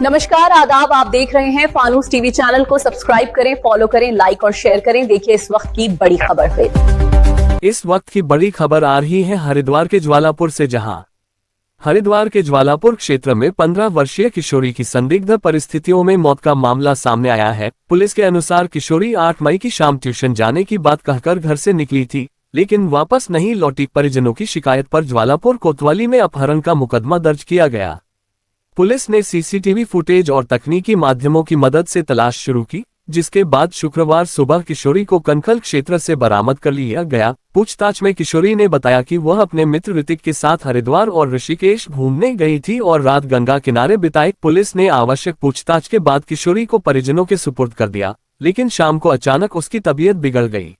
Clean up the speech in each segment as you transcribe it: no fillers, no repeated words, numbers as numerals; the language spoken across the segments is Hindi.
नमस्कार, आदाब। आप देख रहे हैं फानूस टीवी चैनल को सब्सक्राइब करें, फॉलो करें, लाइक और शेयर करें। देखिए इस वक्त की बड़ी खबर पे। इस वक्त की बड़ी खबर आ रही है हरिद्वार के ज्वालापुर से, जहां हरिद्वार के ज्वालापुर क्षेत्र में 15 वर्षीय किशोरी की संदिग्ध परिस्थितियों में मौत का मामला सामने आया है। पुलिस के अनुसार किशोरी 8 मई की शाम ट्यूशन जाने की बात कहकर घर से निकली थी, लेकिन वापस नहीं लौटी। परिजनों की शिकायत पर ज्वालापुर कोतवाली में अपहरण का मुकदमा दर्ज किया गया। पुलिस ने सीसीटीवी फुटेज और तकनीकी माध्यमों की मदद से तलाश शुरू की, जिसके बाद शुक्रवार सुबह किशोरी को कनखल क्षेत्र से बरामद कर लिया गया। पूछताछ में किशोरी ने बताया कि वह अपने मित्र ऋतिक के साथ हरिद्वार और ऋषिकेश घूमने गई थी और रात गंगा किनारे बिताई। पुलिस ने आवश्यक पूछताछ के बाद किशोरी को परिजनों के सुपुर्द कर दिया, लेकिन शाम को अचानक उसकी तबीयत बिगड़ गई।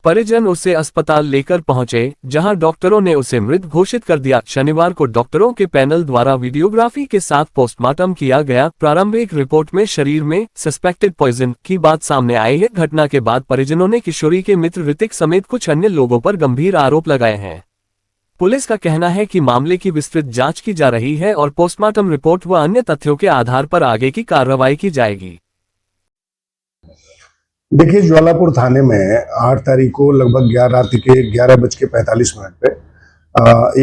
परिजन उसे अस्पताल लेकर पहुंचे, जहां डॉक्टरों ने उसे मृत घोषित कर दिया। शनिवार को डॉक्टरों के पैनल द्वारा वीडियोग्राफी के साथ पोस्टमार्टम किया गया। प्रारंभिक रिपोर्ट में शरीर में सस्पेक्टेड पॉइजन की बात सामने आई है। घटना के बाद परिजनों ने किशोरी के मित्र ऋतिक समेत कुछ अन्य लोगों पर गंभीर आरोप लगाए हैं। पुलिस का कहना है कि मामले की विस्तृत जांच की जा रही है और पोस्टमार्टम रिपोर्ट व अन्य तथ्यों के आधार पर आगे की कार्रवाई की जाएगी। देखिए, ज्वालापुर थाने में 8 तारीख को लगभग 11:45 पे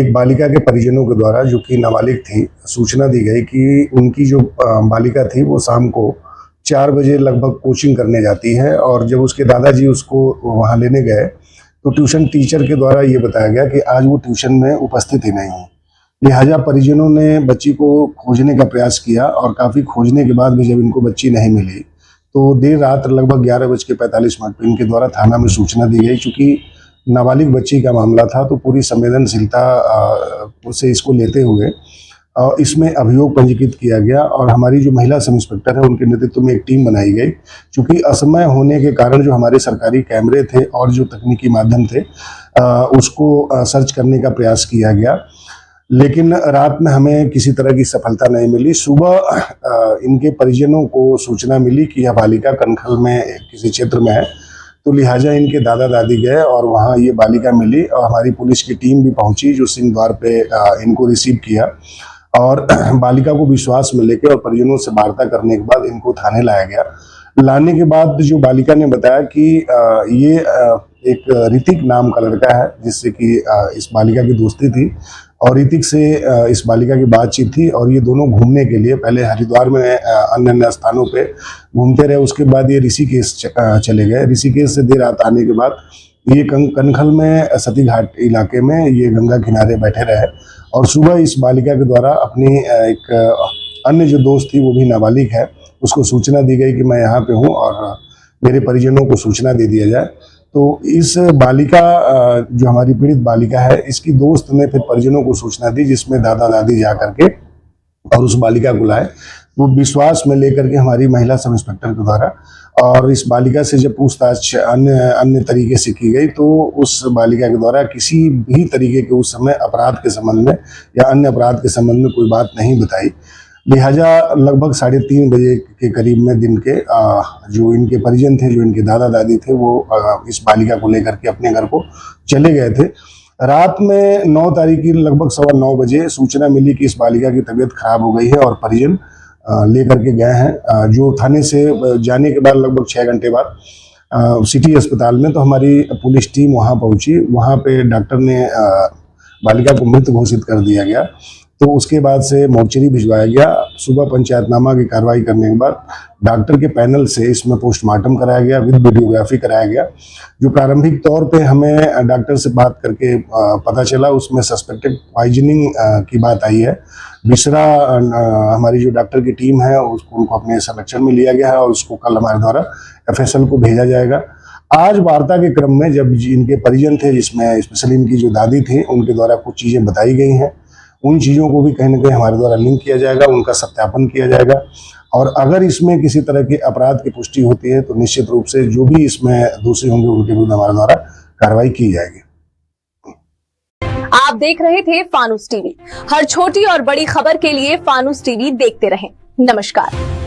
एक बालिका के परिजनों के द्वारा, जो कि नाबालिग थी, सूचना दी गई कि उनकी जो बालिका थी वो शाम को 4 बजे लगभग कोचिंग करने जाती है। और जब उसके दादाजी उसको वहां लेने गए तो ट्यूशन टीचर के द्वारा ये बताया गया कि आज वो ट्यूशन में उपस्थित ही नहीं है। लिहाजा परिजनों ने बच्ची को खोजने का प्रयास किया और काफ़ी खोजने के बाद भी जब इनको बच्ची नहीं मिली तो देर रात लगभग 11:45 पे इनके द्वारा थाना में सूचना दी गई। चूँकि नाबालिग बच्ची का मामला था तो पूरी संवेदनशीलता से इसको लेते हुए इसमें अभियोग पंजीकृत किया गया और हमारी जो महिला सब इंस्पेक्टर है उनके नेतृत्व में एक टीम बनाई गई। चूँकि असमय होने के कारण जो हमारे सरकारी कैमरे थे और जो तकनीकी माध्यम थे उसको सर्च करने का प्रयास किया गया, लेकिन रात में हमें किसी तरह की सफलता नहीं मिली। सुबह इनके परिजनों को सूचना मिली कि यह बालिका कनखल में किसी क्षेत्र में है, तो लिहाजा इनके दादा दादी गए और वहां ये बालिका मिली और हमारी पुलिस की टीम भी पहुंची, जो सिंह द्वार पे इनको रिसीव किया और बालिका को विश्वास में लेकर और परिजनों से वार्ता करने के बाद इनको थाने लाया गया। लाने के बाद जो बालिका ने बताया कि ये एक ऋतिक नाम का लड़का है जिससे कि इस बालिका की दोस्ती थी और ऋतिक से इस बालिका की बातचीत थी और ये दोनों घूमने के लिए पहले हरिद्वार में अन्य अन्य स्थानों पे घूमते रहे। उसके बाद ये ऋषिकेश चले गए। ऋषिकेश से देर रात आने के बाद ये कनखल में सती घाट इलाके में ये गंगा किनारे बैठे रहे और सुबह इस बालिका के द्वारा अपनी एक अन्य जो दोस्त थी, वो भी नाबालिग है, उसको सूचना दी गई कि मैं यहाँ पे हूँ और मेरे परिजनों को सूचना दे दिया जाए। तो इस बालिका जो हमारी पीड़ित बालिका है, इसकी दोस्त ने फिर परिजनों को सूचना दी, जिसमें दादा दादी जा करके और उस बालिका को लाए। वो विश्वास में लेकर के हमारी महिला सब इंस्पेक्टर के द्वारा और इस बालिका से जब पूछताछ अन्य तरीके से की गई तो उस बालिका के द्वारा किसी भी तरीके के उस समय अपराध के संबंध में या अन्य अपराध के संबंध में कोई बात नहीं बताई। लिहाजा लगभग 3:30 बजे के करीब में दिन के जो इनके परिजन थे, जो इनके दादा दादी थे, वो इस बालिका को लेकर के अपने घर को चले गए थे। रात में 9 तारीख की लगभग 9:15 बजे सूचना मिली कि इस बालिका की तबीयत खराब हो गई है और परिजन लेकर के गए हैं। जो थाने से जाने के बाद लगभग 6 घंटे बाद सिटी अस्पताल में तो हमारी पुलिस टीम वहाँ पहुँची। वहाँ पे डॉक्टर ने बालिका को मृत घोषित कर दिया गया। तो उसके बाद से मोर्चरी भिजवाया गया। सुबह पंचायतनामा की कार्रवाई करने के बाद डॉक्टर के पैनल से इसमें पोस्टमार्टम कराया गया, विद वीडियोग्राफी कराया गया। जो प्रारंभिक तौर पे हमें डॉक्टर से बात करके पता चला, उसमें सस्पेक्टेड पॉइजनिंग की बात आई है। दूसरा हमारी जो डॉक्टर की टीम है उनको अपने संरक्षण में लिया गया है और उसको कल हमारे द्वारा FSL को भेजा जाएगा। आज वार्ता के क्रम में जब इनके परिजन थे, जिसमें स्पेशली इनकी जो दादी थी, उनके द्वारा कुछ चीज़ें बताई गई हैं, उन चीज़ों को भी कहीं ना कहीं हमारे द्वारा लिंक किया जाएगा, उनका सत्यापन किया जाएगा और अगर इसमें किसी तरह के अपराध की पुष्टि होती है तो निश्चित रूप से जो भी इसमें दोषी होंगे उनके विरुद्ध हमारे द्वारा कार्रवाई की जाएगी। आप देख रहे थे फानूस टीवी। हर छोटी और बड़ी खबर के लिए फानूस टीवी देखते रहें। नमस्कार।